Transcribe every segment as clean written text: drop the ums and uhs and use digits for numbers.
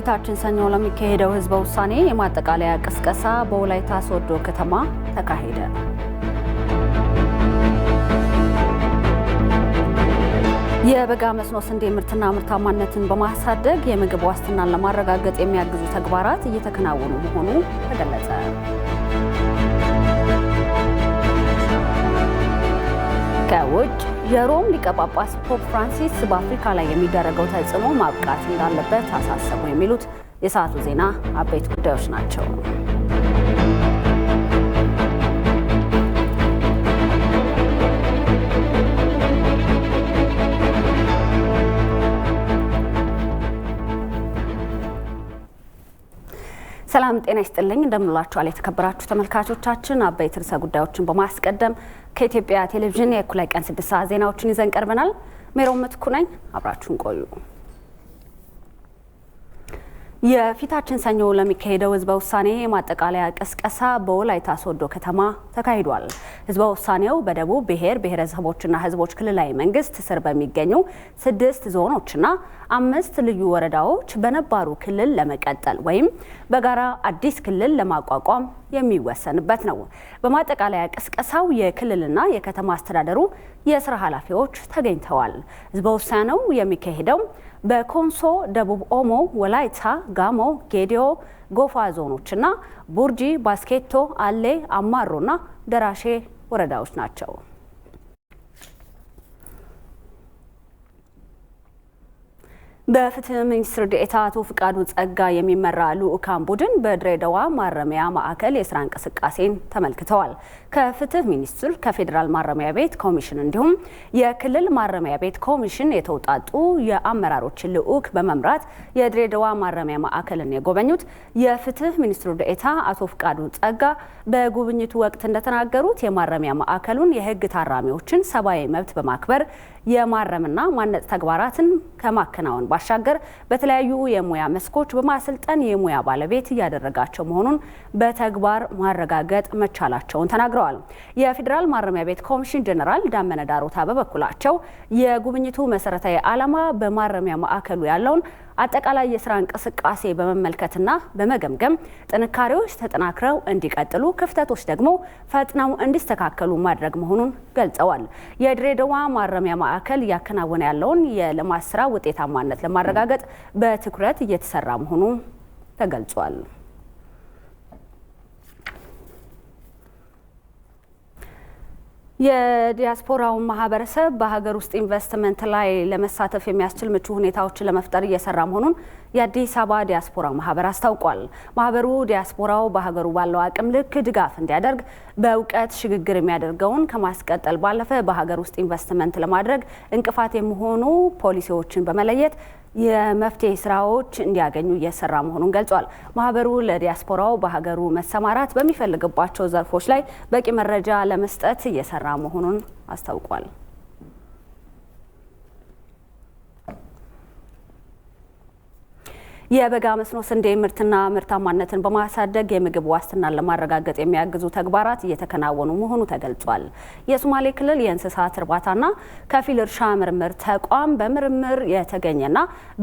የፊታችን ሰኞ ለሚካሄደው ህዝበ ውሳኔ የማጠቃለያ ቅስቀሳ በወላይታ ሶዶ ከተማ ተካሄደ። የበጋ መስኖ ስንዴ ምርትና ምርታማነትን በማሳደግ የምግብ ዋስትናን ለማረጋገጥ የሚያግዙ ተግባራት እየተከናወኑ መሆኑ ተገለጸ። ከውጭ የሮም ሊቀ ጳጳስ ፖፕ ፍራንሲስ በአፍሪካ ላይ የሚደረገው ተጽዕኖ ማብቃት እንዳለበት አሳሰቡ። የሚሉት የሰዓቱ ዜና አበይት ጉዳዮች ናቸው። ሰላም ጤና ይስጥልኝ። እንደምንላችኋል የተከበራችሁ ተመልካቾቻችን። አበይት ርዕሰ ጉዳዮችን በማስቀደም ከኢትዮጵያ ቴሌቪዥን የእኩለ ቀን 6 ሰዓት ዜናዎችን ይዘን ቀርበናል። ሜሮን ምትኩ ነኝ። አብራችሁን ቆዩ። የፊታችን ሰኞ ለሚካሄደው ህዝበ ውሳኔ የማጠቃለያ ቅስቀሳ በወላይታ ሶዶ ከተማ ተካሂዷል። ህዝበ ውሳኔው በደቡብ ብሔር ብሔረሰቦችና ህዝቦች ክልላዊ መንግስት ስር በሚገኙ 6 ዞኖችና 5 ልዩ ወረዳዎች በነባሩ ክልል ለመቀጠል ወይም በጋራ አዲስ ክልል ለማቋቋም የሚወሰንበት ነው። በማጠቃለያ ቅስቀሳው የክልልና የከተማ አስተዳደሩ የስራ ኃላፊዎች ተገኝተዋል። ህዝበ ውሳኔው የሚካሄደው በኮንሶ፣ ደቡብ ኦሞ፣ ወላይታ፣ ጋሞ፣ ጌዲዮ፣ ጎፋ ዞኖችና ቡርጂ፣ ባስኬቶ፣ አሌ፣ አማሮና ደራሼ ወረዳዎች ናቸው። በፍትህ ሚኒስትር ዴኤታ አቶ ፍቃዱ ጸጋ የሚመራ ልዑካን ቡድን በድሬዳዋ ማረሚያ ማዕከል የስራ እንቅስቃሴን ተመልክተዋል። ከፍትህ ሚኒስቴር፣ ከፌዴራል ማረሚያ ቤት ኮሚሽን እንዲሁም የክልል ማረሚያ ቤት ኮሚሽን የተውጣጡ የአመራሮችን ልዑክ በመምራት የድሬዳዋ ማረሚያ ማዕከልን የጎበኙት የፍትህ ሚኒስትሩ ዴኤታ አቶ ፍቃዱ ጸጋ በጉብኝቱ ወቅት እንደተናገሩት የማረሚያ ማዕከሉን የህግ ታራሚዎችን ሰብአዊ መብት በማክበር የማረምና ማነጽ ተግባራትን ከማከናወን ባሻገር በተለያዩ የሙያ መስኮች በማሰልጠን የሙያ ባለቤት እያደረጋቸው መሆኑን በተግባር ማረጋገጥ መቻላቸውን ተናግረዋል። የፌዴራል ማረሚያ ቤት ኮሚሽን ጀነራል ዳመነ ዳሮታ በበኩላቸው የጉብኝቱ መሰረታዊ ዓላማ በማረሚያ ማዕከሉ ያለውን አጠቃላይ የስራ እንቅስቃሴ በመመልከትና በመገምገም ጥንካሬዎች ተጠናክረው እንዲቀጥሉ፣ ክፍተቶች ደግሞ ፈጥነው እንዲስተካከሉ ማድረግ መሆኑን ገልጸዋል። የድሬዳዋ ማረሚያ ማዕከል እያከናወነ ያለውን የልማት ስራ ውጤታማነት ለማረጋገጥ በትኩረት እየተሰራ መሆኑ ተገልጿል። የዲያስፖራውን ማህበረሰብ በሀገር ውስጥ ኢንቨስትመንት ላይ ለመሳተፍ የሚያስችል ምቹ ሁኔታዎችን ለመፍጠር እየሰራ መሆኑን የአዲስ አበባ ዲያስፖራ ማህበር አስታውቋል። ማህበሩ ዲያስፖራው በሀገሩ ባለው አቅም ልክ ድጋፍ እንዲያደርግ በእውቀት ሽግግር የሚያደርገውን ከማስቀጠል ባለፈ በሀገር ውስጥ ኢንቨስትመንት ለማድረግ እንቅፋት የሚሆኑ ፖሊሲዎችን በመለየት የመፍትሄ ስራዎች እንዲያገኙ እየሰራ መሆኑን ገልጿል። ማህበሩ ለዲያስፖራው በሀገሩ መሰማራት በሚፈልግባቸው ዘርፎች ላይ በቂ መረጃ ለመስጠት እየሰራ መሆኑን አስታውቋል። የበጋ መስኖ ስንዴ ምርትና ምርታማነትን በማሳደግ የምግብ ዋስትናን ለማረጋገጥ የሚያግዙ ተግባራት እየተከናወኑ መሆኑ ተገልጿል። የሶማሌ ክልል የእንስሳት እርባታና ከፊል እርሻ ምርምር ተቋም በምርምር የተገኘና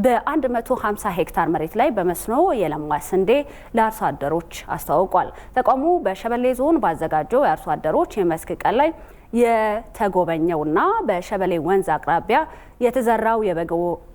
በ150 ሄክታር መሬት ላይ በመስኖ የለማ ስንዴ ለአርሶ አደሮች አስተዋውቋል። ተቋሙ በሸበሌ ዞን ባዘጋጀው የአርሶ አደሮች የመስክ ቀን ላይ የተጎበኘውና በሸበሌ ወንዝ አቅራቢያ የተዘራው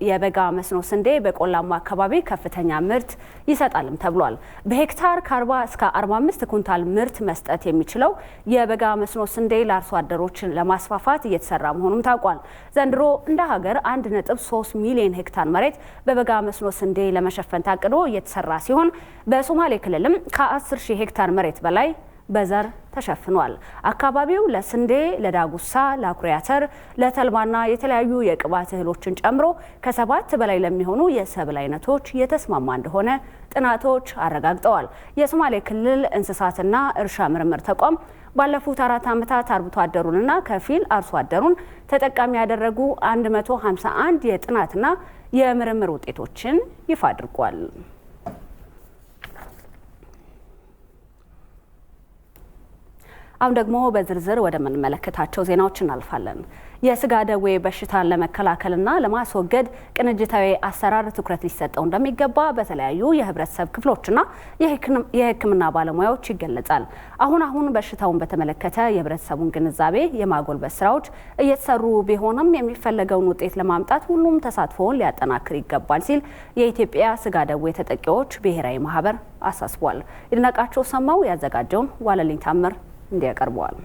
የበጋ መስኖ ስንዴ በቆላማ አካባቢ ከፍተኛ ምርት ይሰጣልም ተብሏል። በሄክታር ከ40 እስከ 45 ኩንታል ምርት መስጠት የሚችለው የበጋ መስኖ ስንዴ ለአርሶ አደሮች ለማስፋፋት እየተሰራ መሆኑም ታውቋል። ዘንድሮ እንደ ሀገር 1.3 ሚሊዮን ሄክታር መሬት በበጋ መስኖ ስንዴ ለመሸፈን ታቅዶ እየተሰራ ሲሆን በሶማሌ ክልልም ከ10 ሺህ ሄክታር መሬት በላይ በዘር ተሸፍኗል። አካባቢው ለስንዴ፣ ለዳጉሳ፣ ለአኩሪ አተር፣ ለተልባና የተለያዩ የቅባት እህሎችን ጨምሮ ከ7 በላይ ለሚሆኑ የሰብል አይነቶች የተስማማ እንደሆነ ጥናቶች አረጋግጠዋል። የሶማሌ ክልል እንስሳትና እርሻ ምርምር ተቋም ባለፉት 4 ዓመታት አርብቶ አደሩንና ከፊል አርሶ አደሩን ተጠቃሚ ያደረጉ 151 የጥናትና የምርምር ውጤቶችን ይፋ አድርጓል። አሁን ደግሞ በዝርዝር ወደ ምንመለከታቸው ዜናዎች እናልፋለን። የስጋ ደዌ በሽታን ለመከላከልና ለማስወገድ ቅንጅታዊ አሰራር ትኩረት ሊሰጠው እንደሚገባ በተለያዩ የህብረተሰብ ክፍሎችና የሕክምና ባለሙያዎች ይገለጻል። አሁን በሽታውን በተመለከተ የህብረተሰቡን ግንዛቤ የማጎልበት ስራዎች እየተሰሩ ቢሆንም የሚፈለገውን ውጤት ለማምጣት ሁሉም ተሳትፎውን ሊያጠናክር ይገባል ሲል የኢትዮጵያ ስጋ ደዌ ተጠቂዎች ብሔራዊ ማህበር አሳስቧል። ይድነቃቸው ሰማው ያዘጋጀውን ዋለልኝ ታምር እንዲያቀርበዋል።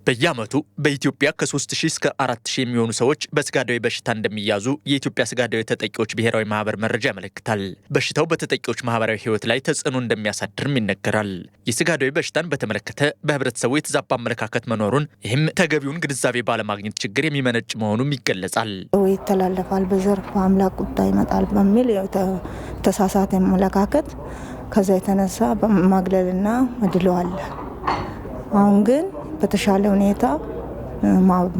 በየዓመቱ በኢትዮጵያ ከ3000 እስከ 4000 የሚሆኑ ሰዎች በስጋ ደዌ በሽታ እንደሚያዙ የኢትዮጵያ ስጋ ደዌ ተጠቂዎች ብሔራዊ ማህበር መረጃ ያመለክታል። በሽታው በተጠቂዎች ማህበራዊ ህይወት ላይ ተጽዕኖ እንደሚያሳድርም ይነገራል። የስጋ ደዌ በሽታን በተመለከተ በህብረተሰቡ የተዛባ አመለካከት መኖሩን፣ ይህም ተገቢውን ግንዛቤ ባለማግኘት ችግር የሚመነጭ መሆኑም ይገለጻል። ይተላለፋል፣ በዘር በአምላክ ቁጣ ይመጣል በሚል ተሳሳተ አመለካከት ከዛ የተነሳ ማግለልና መድለዋል። አሁን ግን በተሻለ ሁኔታ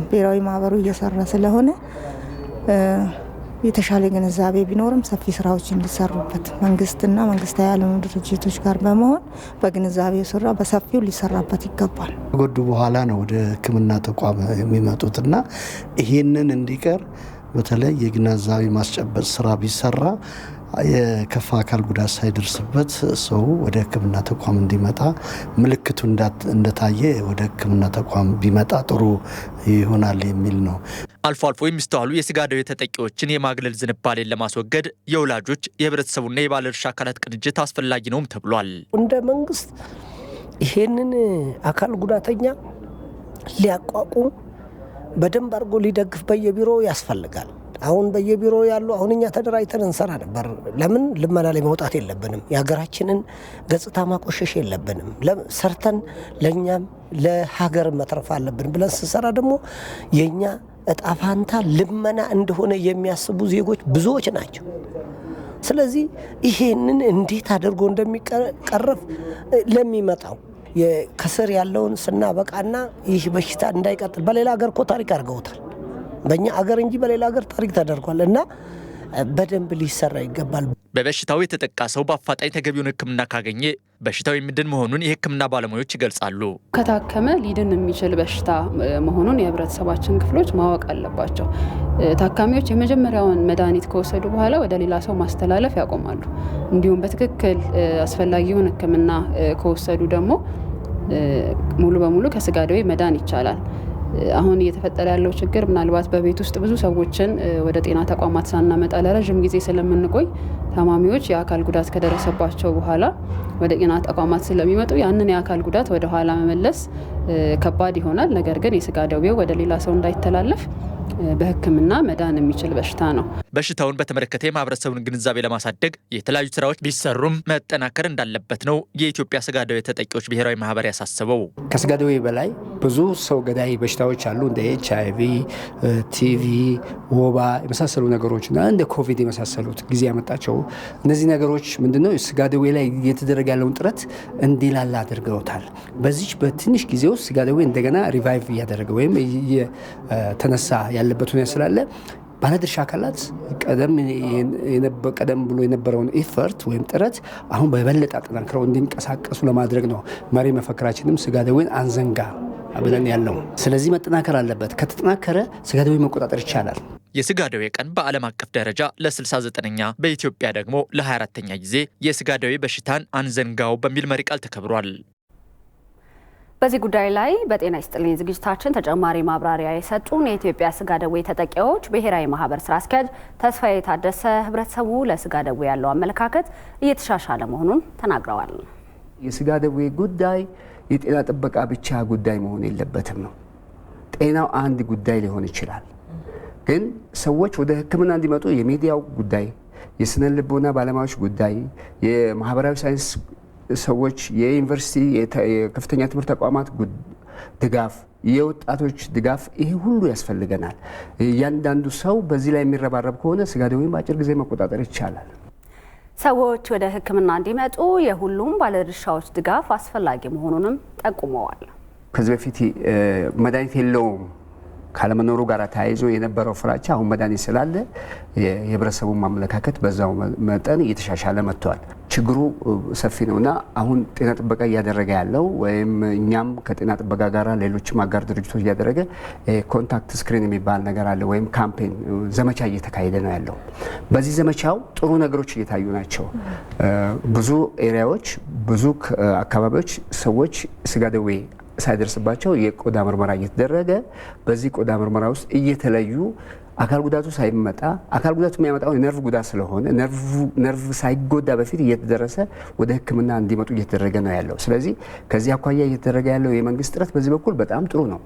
ብሔራዊ ማህበሩ እየሰራ ስለሆነ የተሻለ ግንዛቤ ቢኖርም ሰፊ ስራዎች እንዲሰሩበት መንግስትና መንግስታዊ ያልሆኑ ድርጅቶች ጋር በመሆን በግንዛቤ ስራ በሰፊው ሊሰራበት ይገባል። ከጎዱ በኋላ ነው ወደ ሕክምና ተቋም የሚመጡትና ይሄንን እንዲቀር በተለይ የግንዛቤ ማስጨበጥ ስራ ቢሰራ የከፋ አካል ጉዳት ሳይደርስበት ሰው ወደ ሕክምና ተቋም እንዲመጣ ምልክቱ እንደታየ ወደ ሕክምና ተቋም ቢመጣ ጥሩ ይሆናል የሚል ነው። አልፎ አልፎ የሚስተዋሉ የስጋ ደዌ ተጠቂዎችን የማግለል ዝንባሌን ለማስወገድ የወላጆች የህብረተሰቡና የባለድርሻ አካላት ቅንጅት አስፈላጊ ነውም ተብሏል። እንደ መንግስት ይሄንን አካል ጉዳተኛ ሊያቋቁም በደንብ አድርጎ ሊደግፍ በየቢሮው ያስፈልጋል። አሁን በየቢሮ ያሉ እኛ ተደራጅተን እንሰራ ነበር። ለምን ልመና ላይ መውጣት የለብንም? የሀገራችንን ገጽታ ማቆሸሽ የለብንም። ሰርተን ለኛም ለሀገር መትረፍ አለብን ብለን ስንሰራ ደግሞ የኛ እጣ ፋንታ ልመና እንደሆነ የሚያስቡ ዜጎች ብዙዎች ናቸው። ስለዚህ ይሄንን እንዴት አድርጎ እንደሚቀረፍ ለሚመጣው ከስር ያለውን ስናበቃና ይህ በሽታ እንዳይቀጥል በሌላ ሀገር እኮ ታሪክ አድርገውታል። በእኛ አገር እንጂ በሌላ ሀገር ታሪክ ተደርጓል እና በደንብ ሊሰራ ይገባል። በበሽታው የተጠቃ ሰው በአፋጣኝ ተገቢውን ሕክምና ካገኘ በሽታው የሚድን መሆኑን የሕክምና ባለሙያዎች ይገልጻሉ። ከታከመ ሊድን የሚችል በሽታ መሆኑን የህብረተሰባችን ክፍሎች ማወቅ አለባቸው። ታካሚዎች የመጀመሪያውን መድኃኒት ከወሰዱ በኋላ ወደ ሌላ ሰው ማስተላለፍ ያቆማሉ። እንዲሁም በትክክል አስፈላጊውን ሕክምና ከወሰዱ ደግሞ ሙሉ በሙሉ ከስጋ ደዌ መዳን ይቻላል። አሁን እየተፈጠረ ያለው ችግር ምናልባት በቤት ውስጥ ብዙ ሰዎችን ወደ ጤና ተቋማት ሳናመጣ ለረጅም ጊዜ ስለምንቆይ ታማሚዎች የአካል ጉዳት ከደረሰባቸው በኋላ ወደ ጤና ተቋማት ስለሚመጡ ያንን የአካል ጉዳት ወደ ኋላ መመለስ ከባድ ይሆናል። ነገር ግን የስጋ ደዌው ወደ ሌላ ሰው እንዳይተላለፍ በሕክምና መዳን የሚችል በሽታ ነው። በሽታውን በተመለከተ የማህበረሰቡን ግንዛቤ ለማሳደግ የተለያዩ ስራዎች ቢሰሩም መጠናከር እንዳለበት ነው የኢትዮጵያ ስጋ ደዌ ተጠቂዎች ብሔራዊ ማህበር ያሳሰበው። ከስጋ ደዌ በላይ ብዙ ሰው ገዳይ በሽታዎች አሉ። እንደ HIV፣ ቲቪ፣ ወባ የመሳሰሉ ነገሮችና እንደ ኮቪድ የመሳሰሉት ጊዜ ያመጣቸው እነዚህ ነገሮች ምንድነው ስጋ ደዌ ላይ እየተደረገ ያለውን ጥረት እንዲላላ አድርገውታል። በዚህ በትንሽ ጊዜ ውስጥ ስጋ ደዌ እንደገና ሪቫይቭ እያደረገ ወይም እየተነሳ ያለበት ሁኔታ ስላለ ባለድርሻ አካላት ቀደም ብሎ የነበረውን ኢፈርት ወይም ጥረት አሁን በበለጠ አጠናክረው እንዲንቀሳቀሱ ለማድረግ ነው። መሪ መፈክራችንም ስጋ ደዌን አንዘንጋ ብለን ያለው። ስለዚህ መጠናከር አለበት። ከተጠናከረ ስጋ ደዌ መቆጣጠር ይቻላል። የስጋ ደዌ ቀን በዓለም አቀፍ ደረጃ ለ69ኛ በኢትዮጵያ ደግሞ ለ24ኛ ጊዜ የስጋ ደዌ በሽታን አንዘንጋው በሚል መሪ ቃል ተከብሯል። በዚህ ጉዳይ ላይ በጤና ይስጥልኝ ዝግጅታችን ተጨማሪ ማብራሪያ የሰጡን የኢትዮጵያ ስጋ ደዌ ተጠቂዎች ብሔራዊ ማህበር ስራ አስኪያጅ ተስፋዬ ታደሰ ህብረተሰቡ ለስጋ ደዌ ያለው አመለካከት እየተሻሻለ መሆኑን ተናግረዋል። የስጋ ደዌ ጉዳይ የጤና ጥበቃ ብቻ ጉዳይ መሆን የለበትም ነው። ጤናው አንድ ጉዳይ ሊሆን ይችላል፣ ግን ሰዎች ወደ ሕክምና እንዲመጡ የሚዲያው ጉዳይ፣ የስነ ልቦና ባለሙያዎች ጉዳይ፣ የማህበራዊ ሳይንስ ሰዎች፣ የዩኒቨርሲቲ የከፍተኛ ትምህርት ተቋማት ድጋፍ፣ የወጣቶች ድጋፍ፣ ይሄ ሁሉ ያስፈልገናል። እያንዳንዱ ሰው በዚህ ላይ የሚረባረብ ከሆነ ስጋ ደዌን በአጭር ጊዜ መቆጣጠር ይቻላል። ሰዎች ወደ ሕክምና እንዲመጡ የሁሉም ባለድርሻዎች ድጋፍ አስፈላጊ መሆኑንም ጠቁመዋል። ከዚህ በፊት መድኃኒት የለውም ካለመኖሩ ጋር ተያይዞ የነበረው ፍራቻ አሁን መድኃኒት ስላለ የህብረተሰቡን ማመለካከት በዛው መጠን እየተሻሻለ መጥቷል። ችግሩ ሰፊ ነውና አሁን ጤና ጥበቃ እያደረገ ያለው ወይም እኛም ከጤና ጥበቃ ጋር ሌሎችም አጋር ድርጅቶች እያደረገ ኮንታክት ስክሪን የሚባል ነገር አለ ወይም ካምፔን ዘመቻ እየተካሄደ ነው ያለው። በዚህ ዘመቻው ጥሩ ነገሮች እየታዩ ናቸው። ብዙ ኤሪያዎች ብዙ አካባቢዎች ሰዎች ስጋ ደዌ ሳይደርስባቸው የቆዳ ምርመራ እየተደረገ በዚህ ቆዳ ምርመራ ውስጥ እየተለዩ አካል ጉዳቱ ሳይመጣ አካል ጉዳቱ የሚያመጣው የነርቭ ጉዳት ስለሆነ ነርቭ ሳይጎዳ በፊት እየተደረሰ ወደ ሕክምና እንዲመጡ እየተደረገ ነው ያለው። ስለዚህ ከዚህ አኳያ እየተደረገ ያለው የመንግስት ጥረት በዚህ በኩል በጣም ጥሩ ነው።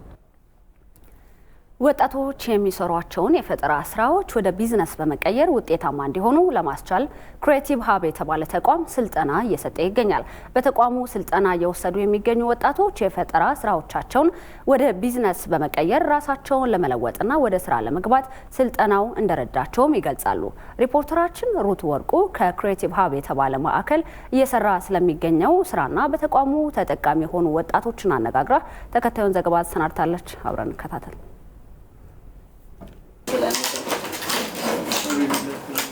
ወጣቶች የሚሰሯቸውን የፈጠራ ስራዎች ወደ ቢዝነስ በመቀየር ውጤታማ እንዲሆኑ ለማስቻል ክሬቲቭ ሀብ የተባለ ተቋም ስልጠና እየሰጠ ይገኛል። በተቋሙ ስልጠና እየወሰዱ የሚገኙ ወጣቶች የፈጠራ ስራዎቻቸውን ወደ ቢዝነስ በመቀየር ራሳቸውን ለመለወጥና ወደ ስራ ለመግባት ስልጠናው እንደረዳቸውም ይገልጻሉ። ሪፖርተራችን ሩት ወርቁ ከክሬቲቭ ሀብ የተባለ ማዕከል እየሰራ ስለሚገኘው ስራና በተቋሙ ተጠቃሚ የሆኑ ወጣቶችን አነጋግራ ተከታዩን ዘገባ አሰናድታለች። አብረን እንከታተል።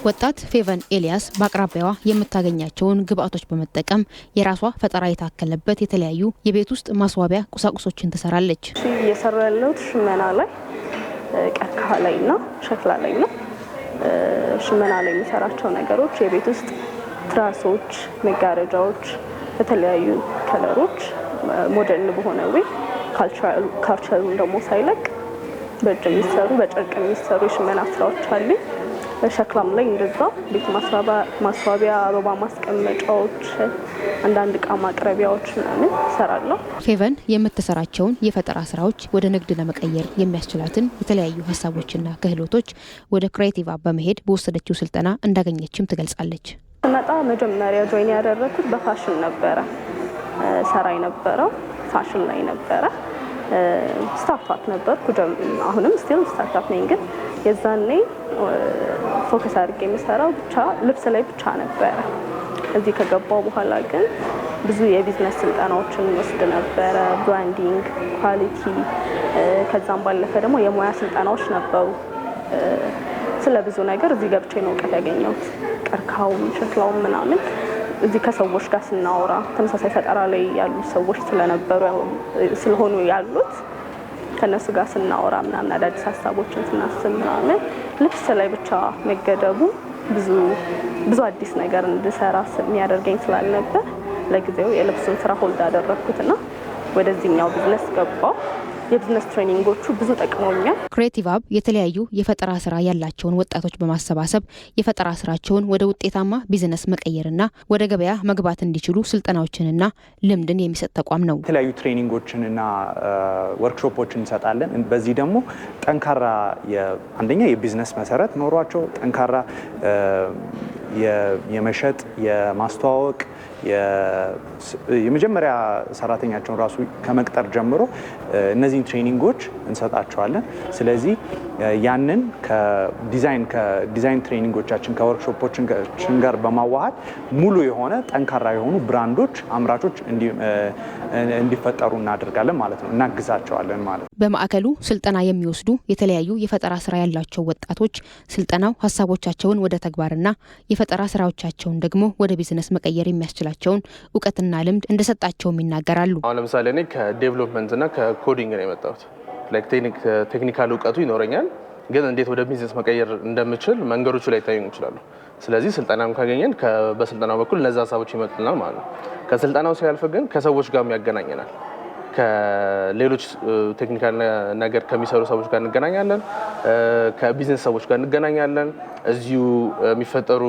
ወጣት ፌቨን ኤልያስ በአቅራቢያዋ የምታገኛቸውን ግብአቶች በመጠቀም የራሷ ፈጠራ የታከለበት የተለያዩ የቤት ውስጥ ማስዋቢያ ቁሳቁሶችን ትሰራለች። እየሰራ ያለሁት ሽመና ላይ፣ ቀርከሃ ላይና ሸክላ ላይ ነው። ሽመና ላይ የሚሰራቸው ነገሮች የቤት ውስጥ ትራሶች፣ መጋረጃዎች፣ የተለያዩ ከለሮች ሞደርን በሆነ ወይ ካልቸሩን ደግሞ ሳይለቅ በእጅ የሚሰሩ በጨርቅ የሚሰሩ የሽመና ስራዎች አሉ። በሸክላም ላይ እንደዛ ቤት ማስዋቢያ፣ አበባ ማስቀመጫዎች፣ አንዳንድ እቃ ማቅረቢያዎች ምናምን እሰራለሁ። ፌቨን የምትሰራቸውን የፈጠራ ስራዎች ወደ ንግድ ለመቀየር የሚያስችላትን የተለያዩ ሀሳቦችና ክህሎቶች ወደ ክሬቲቭ ሀብ በመሄድ በወሰደችው ስልጠና እንዳገኘችም ትገልጻለች። ስመጣ መጀመሪያ ጆይን ያደረኩት በፋሽን ነበረ። ሰራ የነበረው ፋሽን ላይ ነበረ። ስታርታፕ ነበርኩ። አሁንም ስቲል ስታርታፕ ነኝ። ግን የዛኔ ፎከስ አድርጌ የሚሰራው ብቻ ልብስ ላይ ብቻ ነበረ። እዚህ ከገባው በኋላ ግን ብዙ የቢዝነስ ስልጠናዎችን ወስድ ነበረ። ብራንዲንግ፣ ኳሊቲ፣ ከዛም ባለፈ ደግሞ የሙያ ስልጠናዎች ነበሩ። ስለ ብዙ ነገር እዚህ ገብቼ ነው እውቀት ያገኘሁት። ቀርከሃውም ሸክላውም ምናምን እዚህ ከሰዎች ጋር ስናወራ ተመሳሳይ ፈጠራ ላይ ያሉ ሰዎች ስለሆኑ ያሉት ከነሱ ጋር ስናወራ ምናምን አዳዲስ ሀሳቦችን ስናስብ ምናምን ልብስ ላይ ብቻ መገደቡ ብዙ አዲስ ነገር እንድሰራ የሚያደርገኝ ስላልነበር ለጊዜው የልብሱን ስራ ሆልድ አደረኩትና ወደዚህኛው ቢዝነስ ገባው። የቢዝነስ ትሬኒንጎቹ ብዙ ጠቅመውኛል። ክሬቲቭ ሀብ የተለያዩ የፈጠራ ስራ ያላቸውን ወጣቶች በማሰባሰብ የፈጠራ ስራቸውን ወደ ውጤታማ ቢዝነስ መቀየርና ወደ ገበያ መግባት እንዲችሉ ስልጠናዎችንና ልምድን የሚሰጥ ተቋም ነው። የተለያዩ ትሬኒንጎችንና ወርክሾፖችን እንሰጣለን። በዚህ ደግሞ ጠንካራ አንደኛ የቢዝነስ መሰረት ኖሯቸው ጠንካራ የመሸጥ የማስተዋወቅ የመጀመሪያ ሰራተኛቸውን ራሱ ከመቅጠር ጀምሮ እነዚህን ትሬኒንጎች እንሰጣቸዋለን። ስለዚህ ያንን ከዲዛይን ትሬኒንጎቻችን ከወርክሾፖችን ጋር በማዋሃድ ሙሉ የሆነ ጠንካራ የሆኑ ብራንዶች፣ አምራቾች እንዲፈጠሩ እናደርጋለን ማለት ነው፣ እናግዛቸዋለን ማለት ነው። በማዕከሉ ስልጠና የሚወስዱ የተለያዩ የፈጠራ ስራ ያላቸው ወጣቶች ስልጠናው ሀሳቦቻቸውን ወደ ተግባርና የፈጠራ ስራዎቻቸውን ደግሞ ወደ ቢዝነስ መቀየር የሚያስችላቸውን እውቀትና ልምድ እንደሰጣቸውም ይናገራሉ። አሁን ለምሳሌ እኔ ከዴቨሎፕመንትና ከኮዲንግ ነው የመጣሁት። ቴክኒካል እውቀቱ ይኖረኛል፣ ግን እንዴት ወደ ቢዝነስ መቀየር እንደምችል መንገዶቹ ላይ ይታዩኝ ይችላሉ። ስለዚህ ስልጠናም ካገኘን በስልጠናው በኩል እነዛ ሀሳቦች ይመጡልናል ማለት ነው። ከስልጠናው ሲያልፍ ግን ከሰዎች ጋርም ያገናኘናል። ከሌሎች ቴክኒካል ነገር ከሚሰሩ ሰዎች ጋር እንገናኛለን፣ ከቢዝነስ ሰዎች ጋር እንገናኛለን። እዚሁ የሚፈጠሩ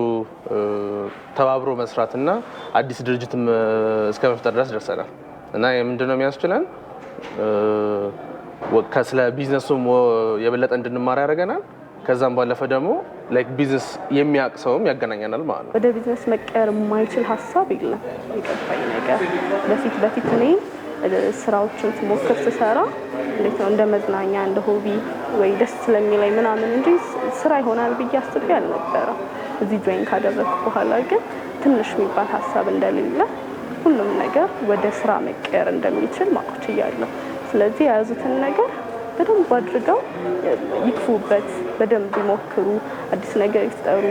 ተባብሮ መስራትና አዲስ ድርጅትም እስከ መፍጠር ድረስ ደርሰናል እና ምንድነው የሚያስችለን ከስለ ቢዝነሱም የበለጠ እንድንማር ያደርገናል። ከዛም ባለፈ ደግሞ ቢዝነስ የሚያውቅ ሰውም ያገናኘናል ማለት ነው። ወደ ቢዝነስ መቀየር የማይችል ሀሳብ የለም። የገባኝ ነገር በፊት እኔ ስራዎችን ስሞክር ስሰራ እንዴት ነው እንደ መዝናኛ እንደ ሆቢ ወይ ደስ ስለሚለኝ ምናምን እንጂ ስራ ይሆናል ብዬ አስቤ አልነበረም። እዚህ ጆይን ካደረግኩ በኋላ ግን ትንሽ የሚባል ሀሳብ እንደሌለ ሁሉም ነገር ወደ ስራ መቀየር እንደሚችል ማወቅ ችያለሁ። ስለዚህ የያዙትን ነገር በደንብ አድርገው ይክፉበት፣ በደንብ ይሞክሩ፣ አዲስ ነገር ይፍጠሩ፣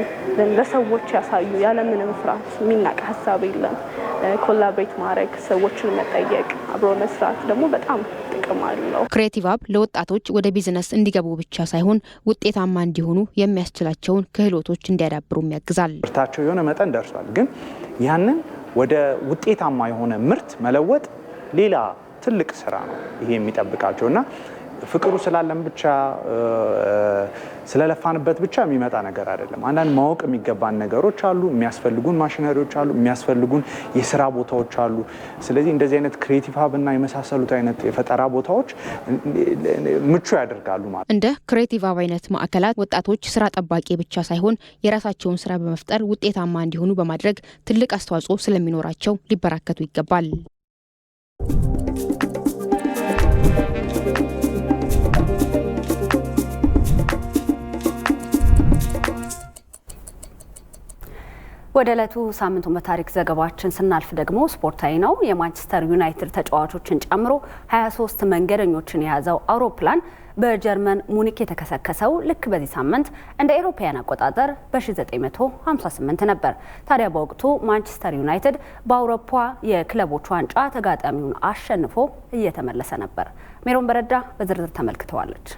ለሰዎች ያሳዩ። ያለምንም ፍርሃት የሚናቅ ሀሳብ የለም። ኮላብሬት ማድረግ፣ ሰዎችን መጠየቅ፣ አብሮ መስራት ደግሞ በጣም ጥቅም አለው። ክሬቲቭ ሀብ ለወጣቶች ወደ ቢዝነስ እንዲገቡ ብቻ ሳይሆን ውጤታማ እንዲሆኑ የሚያስችላቸውን ክህሎቶች እንዲያዳብሩም ያግዛል። ምርታቸው የሆነ መጠን ደርሷል፣ ግን ያንን ወደ ውጤታማ የሆነ ምርት መለወጥ ሌላ ትልቅ ስራ ነው ይሄ የሚጠብቃቸውና ፍቅሩ ስላለን ብቻ ስለለፋንበት ብቻ የሚመጣ ነገር አይደለም። አንዳንድ ማወቅ የሚገባን ነገሮች አሉ፣ የሚያስፈልጉን ማሽነሪዎች አሉ፣ የሚያስፈልጉን የስራ ቦታዎች አሉ። ስለዚህ እንደዚህ አይነት ክሬቲቭ ሀብና የመሳሰሉት አይነት የፈጠራ ቦታዎች ምቹ ያደርጋሉ ማለት። እንደ ክሬቲቭ ሀብ አይነት ማዕከላት ወጣቶች ስራ ጠባቂ ብቻ ሳይሆን የራሳቸውን ስራ በመፍጠር ውጤታማ እንዲሆኑ በማድረግ ትልቅ አስተዋጽኦ ስለሚኖራቸው ሊበራከቱ ይገባል። ወደ ዕለቱ ሳምንቱን በታሪክ ዘገባችን ስናልፍ ደግሞ ስፖርታዊ ነው። የማንቸስተር ዩናይትድ ተጫዋቾችን ጨምሮ 23 መንገደኞችን የያዘው አውሮፕላን በጀርመን ሙኒክ የተከሰከሰው ልክ በዚህ ሳምንት እንደ አውሮፓውያን አቆጣጠር በ1958 ነበር። ታዲያ በወቅቱ ማንቸስተር ዩናይትድ በአውሮፓ የክለቦች ዋንጫ ተጋጣሚውን አሸንፎ እየተመለሰ ነበር። ሜሮን በረዳ በዝርዝር ተመልክተዋለች።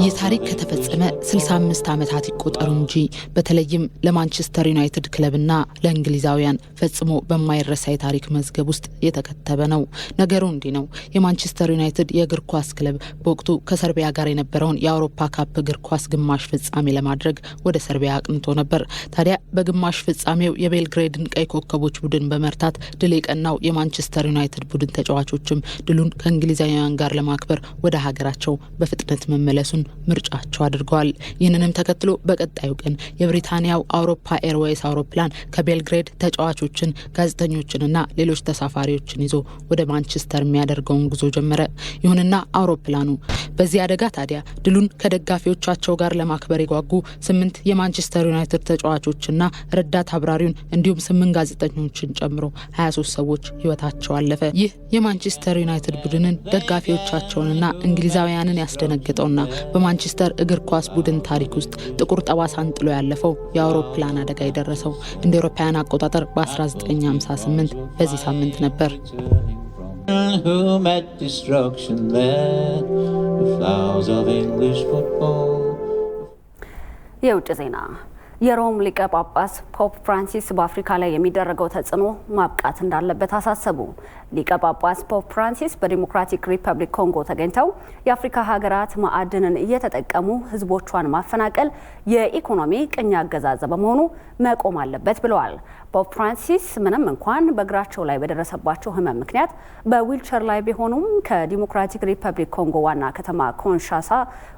ይህ ታሪክ ከተፈጸመ 65 ዓመታት ይቆጠሩ እንጂ በተለይም ለማንቸስተር ዩናይትድ ክለብና ለእንግሊዛውያን ፈጽሞ በማይረሳ የታሪክ መዝገብ ውስጥ የተከተበ ነው። ነገሩ እንዲህ ነው። የማንቸስተር ዩናይትድ የእግር ኳስ ክለብ በወቅቱ ከሰርቢያ ጋር የነበረውን የአውሮፓ ካፕ እግር ኳስ ግማሽ ፍጻሜ ለማድረግ ወደ ሰርቢያ አቅንቶ ነበር። ታዲያ በግማሽ ፍጻሜው የቤልግሬድን ቀይ ኮከቦች ቡድን በመርታት ድል የቀናው የማንቸስተር ዩናይትድ ቡድን ተጫዋቾችም ድሉን ከእንግሊዛውያን ጋር ለማክበር ወደ ሀገራቸው በፍጥነት መመለሱን ምርጫቸው አድርገዋል። ይህንንም ተከትሎ በቀጣዩ ቀን የብሪታንያው አውሮፓ ኤርዌይስ አውሮፕላን ከቤልግሬድ ተጫዋቾችን፣ ጋዜጠኞችንና ሌሎች ተሳፋሪዎችን ይዞ ወደ ማንቸስተር የሚያደርገውን ጉዞ ጀመረ። ይሁንና አውሮፕላኑ በዚህ አደጋ ታዲያ ድሉን ከደጋፊዎቻቸው ጋር ለማክበር የጓጉ 8 የማንቸስተር ዩናይትድ ተጫዋቾችና ረዳት አብራሪውን እንዲሁም 8 ጋዜጠኞችን ጨምሮ 23 ሰዎች ህይወታቸው አለፈ። ይህ የማንቸስተር ዩናይትድ ቡድንን ደጋፊዎቻቸውንና እንግሊዛውያንን ያስደነገጠውና በማንቸስተር እግር ኳስ ቡድን ታሪክ ውስጥ ጥቁር ጠባሳን ጥሎ ያለፈው የአውሮፕላን አደጋ የደረሰው እንደ አውሮፓውያን አቆጣጠር በ1958 በዚህ ሳምንት ነበር። የውጭ ዜና። የሮም ሊቀ ጳጳስ ፖፕ ፍራንሲስ በአፍሪካ ላይ የሚደረገው ተጽዕኖ ማብቃት እንዳለበት አሳሰቡ። ሊቀ ጳጳስ ፖፕ ፍራንሲስ በዲሞክራቲክ ሪፐብሊክ ኮንጎ ተገኝተው የአፍሪካ ሀገራት ማዕድንን እየተጠቀሙ ህዝቦቿን ማፈናቀል የኢኮኖሚ ቅኝ አገዛዝ በመሆኑ መቆም አለበት ብለዋል። ፖፕ ፍራንሲስ ምንም እንኳን በእግራቸው ላይ በደረሰባቸው ህመም ምክንያት በዊልቸር ላይ ቢሆኑም ከዲሞክራቲክ ሪፐብሊክ ኮንጎ ዋና ከተማ ኮንሻሳ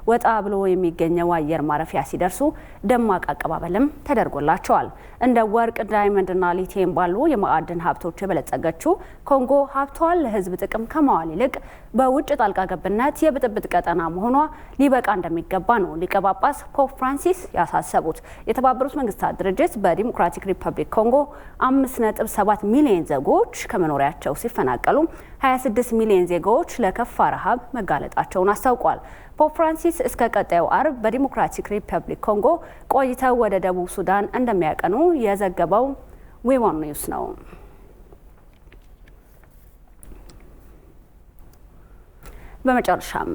ወጣ ብሎ የሚገኘው አየር ማረፊያ ሲደርሱ ደማቅ አቀባበልም ተደርጎላቸዋል። እንደ ወርቅ፣ ዳይመንድና ሊቲየም ባሉ የማዕድን ሀብቶች የበለጸገችው ኮንጎ ሀብቷን ለህዝብ ጥቅም ከማዋል ይልቅ በውጭ ጣልቃ ገብነት የብጥብጥ ቀጠና መሆኗ ሊበቃ እንደሚገባ ነው ሊቀ ጳጳስ ፖፕ ፍራንሲስ ያሳሰቡት። የተባበሩት መንግስታት ድርጅት በዲሞክራቲክ ሪፐብሊክ ኮንጎ 5.7 ሚሊዮን ዜጎች ከመኖሪያቸው ሲፈናቀሉ 26 ሚሊዮን ዜጎች ለከፋ ረሃብ መጋለጣቸውን አስታውቋል። ፖፕ ፍራንሲስ እስከ ቀጣዩ አርብ በዲሞክራቲክ ሪፐብሊክ ኮንጎ ቆይተው ወደ ደቡብ ሱዳን እንደሚያቀኑ የዘገበው ዌዋን ኒውስ ነው። በመጨረሻም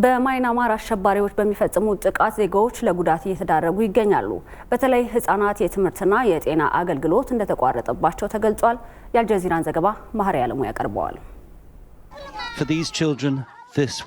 በማይናማር አሸባሪዎች በሚፈጽሙት ጥቃት ዜጎች ለጉዳት እየተዳረጉ ይገኛሉ። በተለይ ህጻናት የትምህርትና የጤና አገልግሎት እንደተቋረጠባቸው ተገልጿል። የአልጀዚራን ዘገባ ማህሪ አለሙ ያቀርበዋል።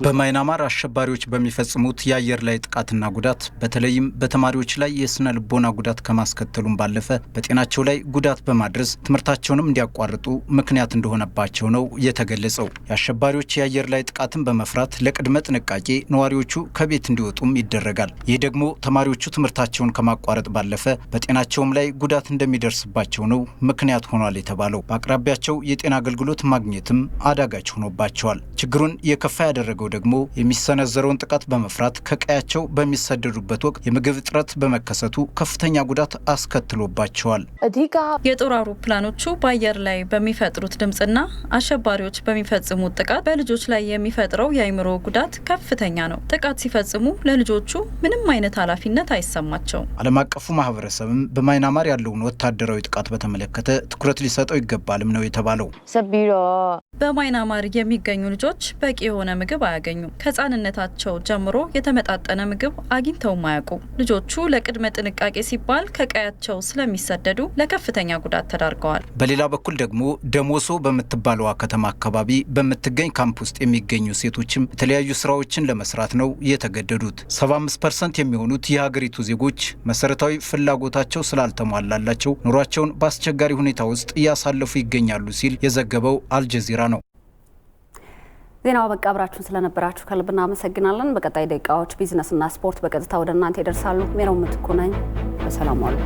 በማይናማር አሸባሪዎች በሚፈጽሙት የአየር ላይ ጥቃትና ጉዳት በተለይም በተማሪዎች ላይ የስነ ልቦና ጉዳት ከማስከተሉም ባለፈ በጤናቸው ላይ ጉዳት በማድረስ ትምህርታቸውንም እንዲያቋርጡ ምክንያት እንደሆነባቸው ነው የተገለጸው። የአሸባሪዎች የአየር ላይ ጥቃትን በመፍራት ለቅድመ ጥንቃቄ ነዋሪዎቹ ከቤት እንዲወጡም ይደረጋል። ይህ ደግሞ ተማሪዎቹ ትምህርታቸውን ከማቋረጥ ባለፈ በጤናቸውም ላይ ጉዳት እንደሚደርስባቸው ነው ምክንያት ሆኗል የተባለው። በአቅራቢያቸው የጤና አገልግሎት ማግኘትም አዳጋች ሆኖባቸዋል። ችግሩን የከፋ ያደረገው ደግሞ የሚሰነዘረውን ጥቃት በመፍራት ከቀያቸው በሚሰደዱበት ወቅት የምግብ እጥረት በመከሰቱ ከፍተኛ ጉዳት አስከትሎባቸዋል። የጦር አውሮፕላኖቹ በአየር ላይ በሚፈጥሩት ድምጽና አሸባሪዎች በሚፈጽሙት ጥቃት በልጆች ላይ የሚፈጥረው የአይምሮ ጉዳት ከፍተኛ ነው። ጥቃት ሲፈጽሙ ለልጆቹ ምንም አይነት ኃላፊነት አይሰማቸውም። ዓለም አቀፉ ማህበረሰብም በማይናማር ያለውን ወታደራዊ ጥቃት በተመለከተ ትኩረት ሊሰጠው ይገባልም ነው የተባለው። በማይናማር የሚገኙ ልጆች በቂ የሆነ ምግብ አያገኙም። ከህፃንነታቸው ጀምሮ የተመጣጠነ ምግብ አግኝተውም አያውቁም። ልጆቹ ለቅድመ ጥንቃቄ ሲባል ከቀያቸው ስለሚሰደዱ ለከፍተኛ ጉዳት ተዳርገዋል። በሌላ በኩል ደግሞ ደሞሶ በምትባለዋ ከተማ አካባቢ በምትገኝ ካምፕ ውስጥ የሚገኙ ሴቶችም የተለያዩ ስራዎችን ለመስራት ነው የተገደዱት። 75% የሚሆኑት የሀገሪቱ ዜጎች መሰረታዊ ፍላጎታቸው ስላልተሟላላቸው ኑሯቸውን በአስቸጋሪ ሁኔታ ውስጥ እያሳለፉ ይገኛሉ ሲል የዘገበው አልጀዚራ ነው። ዜናው በቃ አብራችሁን ስለነበራችሁ ከልብ እናመሰግናለን። በቀጣይ ደቂቃዎች ቢዝነስና ስፖርት በቀጥታ ወደ እናንተ ይደርሳሉ። ሜሮን ምትኩ ነኝ። በሰላም ዋሉ።